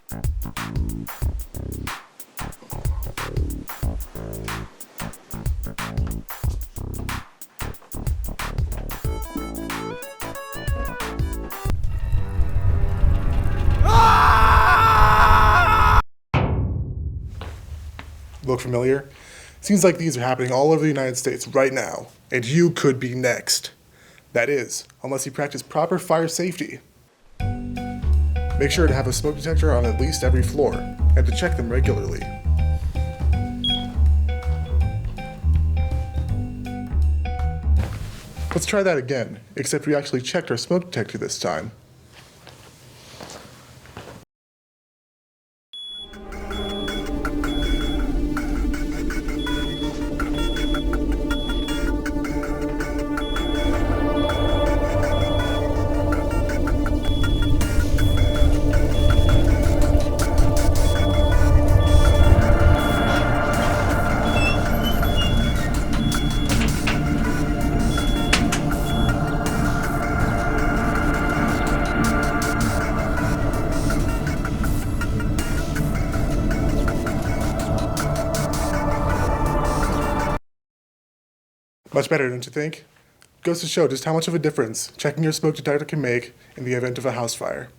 Look familiar? Seems like these are happening all over the United States right now, and you could be next. That is, unless you practice proper fire safety. Make sure to have a smoke detector on at least every floor, and to check them regularly. Let's try that again, except we actually checked our smoke detector this time. Much better, don't you think? Goes to show just how much of a difference checking your smoke detector can make in the event of a house fire.